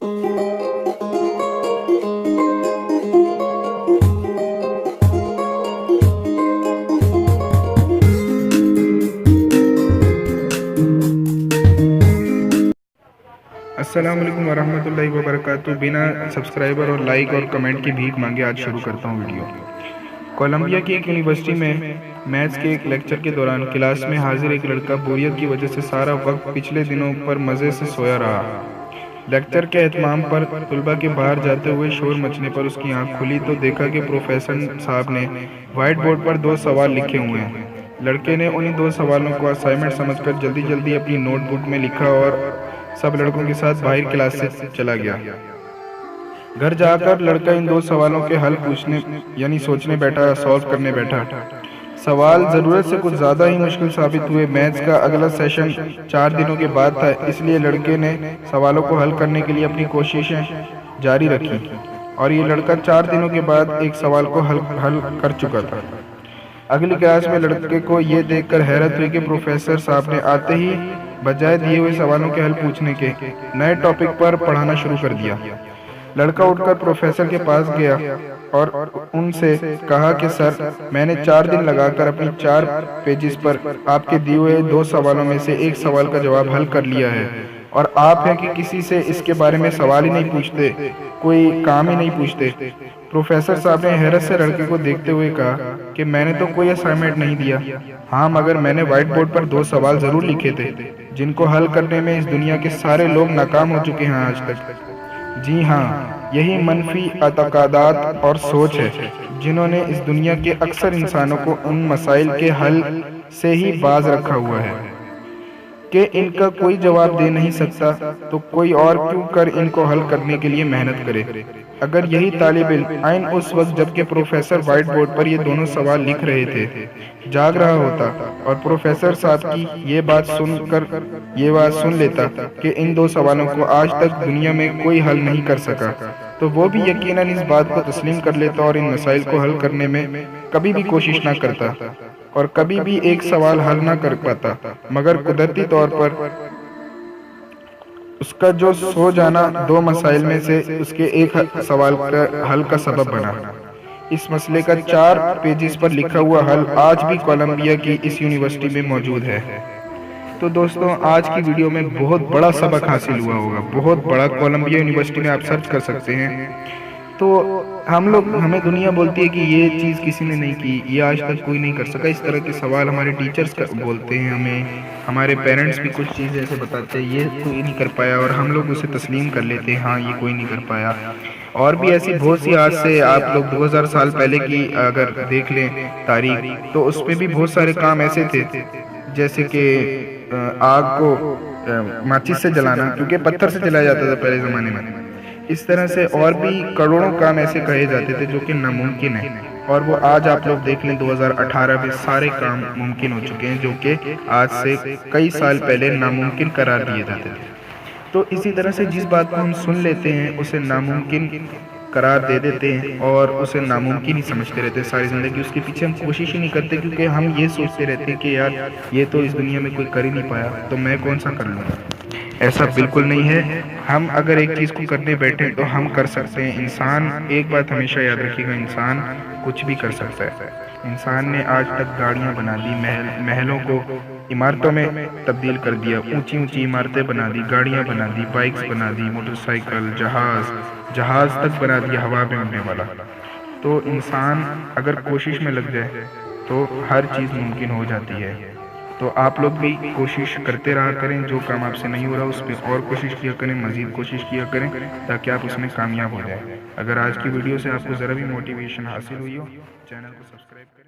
السلام علیکم ورحمۃ اللہ وبرکاتہ۔ بنا سبسکرائبر اور لائک اور کمنٹ کی بھیک مانگے آج شروع کرتا ہوں ویڈیو۔ کولمبیا کی ایک یونیورسٹی میں میتھس کے ایک لیکچر کے دوران کلاس میں حاضر ایک لڑکا بوریت کی وجہ سے سارا وقت پچھلے دنوں پر مزے سے سویا رہا۔ لیکچر کے اہتمام پر طلباء کے باہر جاتے ہوئے شور مچنے پر اس کی آنکھ کھلی تو دیکھا کہ پروفیسر صاحب نے وائٹ بورڈ پر 2 سوال لکھے ہوئے ہیں۔ لڑکے نے انہی 2 سوالوں کو اسائنمنٹ سمجھ کر جلدی جلدی اپنی نوٹ بک میں لکھا اور سب لڑکوں کے ساتھ باہر کلاس سے چلا گیا۔ گھر جا کر لڑکا ان 2 سوالوں کے حل سوچنے بیٹھا، سالو کرنے بیٹھا۔ سوال ضرورت سے کچھ زیادہ ہی مشکل ثابت ہوئے۔ میتھس کا اگلا سیشن 4 دنوں کے بعد تھا، اس لیے لڑکے نے سوالوں کو حل کرنے کے لیے اپنی کوششیں جاری رکھی اور یہ لڑکا 4 دنوں کے بعد ایک سوال کو حل کر چکا تھا۔ اگلی کلاس میں لڑکے کو یہ دیکھ کر حیرت ہوئی کہ پروفیسر صاحب نے آتے ہی بجائے دیے ہوئے سوالوں کے حل پوچھنے کے نئے ٹاپک پر پڑھانا شروع کر دیا۔ لڑکا اٹھ کر پروفیسر کے پاس گیا اور ان سے کہا کہ سر، میں نے 4 دن لگا کر اپنی 4 پیجز پر آپ کے دیے ہوئے 2 سوالوں میں سے ایک سوال کا جواب حل کر لیا ہے، اور آپ ہیں کہ کسی سے اس کے بارے میں سوال ہی نہیں پوچھتے، کوئی کام ہی نہیں پوچھتے۔ پروفیسر صاحب نے حیرت سے لڑکے کو دیکھتے ہوئے کہا کہ میں نے تو کوئی اسائنمنٹ نہیں دیا۔ ہاں، مگر میں نے وائٹ بورڈ پر 2 سوال ضرور لکھے تھے جن کو حل کرنے میں اس دنیا کے سارے لوگ ناکام ہو چکے ہیں آج تک۔ جی ہاں، یہی منفی اعتقادات اور سوچ ہے جنہوں نے اس دنیا کے اکثر انسانوں کو ان مسائل کے حل سے ہی باز رکھا ہوا ہے کہ ان کا کوئی جواب دے نہیں سکتا تو کوئی اور کیوں کر ان کو حل کرنے کے لیے محنت کرے۔ اگر یہی طالب علم اس وقت جبکہ پروفیسر وائٹ بورڈ پر یہ دونوں سوال لکھ رہے تھے جاگ رہا ہوتا اور پروفیسر صاحب کی یہ بات سن لیتا کہ ان 2 سوالوں کو آج تک دنیا میں کوئی حل نہیں کر سکا، تو وہ بھی یقیناً اس بات کو تسلیم کر لیتا اور ان مسائل کو حل کرنے میں کبھی بھی کوشش نہ کرتا اور کبھی بھی ایک سوال حل نہ کر پاتا، مگر قدرتی طور پر اس کا جو سو جانا 2 مسائل میں سے اس کے ایک سوال کا حل کا سبب بنا۔ اس مسئلے کا 4 پیجز پر لکھا ہوا حل آج بھی کولمبیا کی اس یونیورسٹی میں موجود ہے۔ تو دوستوں، آج کی ویڈیو میں بہت بڑا سبق حاصل ہوا ہوگا، بہت بڑا۔ کولمبیا یونیورسٹی میں آپ سرچ کر سکتے ہیں۔ تو ہمیں دنیا بولتی ہے کہ یہ چیز کسی نے نہیں کی، یہ آج تک کوئی نہیں کر سکا۔ اس طرح کے سوال ہمارے ٹیچرز بولتے ہیں ہمیں، ہمارے پیرنٹس بھی کچھ چیزیں ایسے بتاتے ہیں یہ کوئی نہیں کر پایا، اور ہم لوگ اسے تسلیم کر لیتے ہیں، ہاں یہ کوئی نہیں کر پایا۔ اور بھی ایسی بہت سی، آج سے آپ لوگ 2000 سال پہلے کی اگر دیکھ لیں تاریخ، تو اس میں بھی بہت سارے کام ایسے تھے، جیسے کہ آگ کو ماچس سے جلانا، کیونکہ پتھر سے جلایا جاتا تھا پہلے زمانے میں۔ اس طرح سے اور بھی کروڑوں کام ایسے کہے جاتے تھے جو کہ ناممکن ہیں، اور وہ آج آپ لوگ دیکھ لیں 2018 میں سارے کام ممکن ہو چکے ہیں جو کہ آج سے کئی سال پہلے ناممکن قرار دیے جاتے تھے۔ تو اسی طرح سے جس بات کو ہم سن لیتے ہیں اسے ناممکن قرار دے دیتے ہیں اور اسے ناممکن ہی سمجھتے رہتے ہیں ساری زندگی، اس کے پیچھے ہم کوشش ہی نہیں کرتے، کیونکہ ہم یہ سوچتے رہتے ہیں کہ یار یہ تو اس دنیا میں کوئی کر ہی نہیں پایا تو میں کون سا کر لوں گا۔ ایسا بالکل نہیں ہے۔ ہم اگر ایک چیز کو کرنے بیٹھے تو ہم کر سکتے ہیں۔ انسان، ایک بات ہمیشہ یاد رکھیے گا، انسان کچھ بھی کر سکتا ہے۔ انسان نے آج تک گاڑیاں بنا دی، محلوں کو عمارتوں میں تبدیل کر دیا، اونچی اونچی عمارتیں بنا دی، گاڑیاں بنا دی، بائکس بنا دی، موٹر سائیکل، جہاز تک بنا دیا ہوا میں اڑنے والا۔ تو انسان اگر کوشش میں لگ جائے تو ہر چیز ممکن ہو جاتی ہے۔ تو آپ لوگ بھی کوشش کرتے رہا کریں، جو کام آپ سے نہیں ہو رہا اس پہ اور کوشش کیا کریں، مزید کوشش کیا کریں تاکہ آپ اس میں کامیاب ہو جائیں۔ اگر آج کی ویڈیو سے آپ کو ذرا بھی موٹیویشن حاصل ہوئی ہو، چینل کو سبسکرائب کریں۔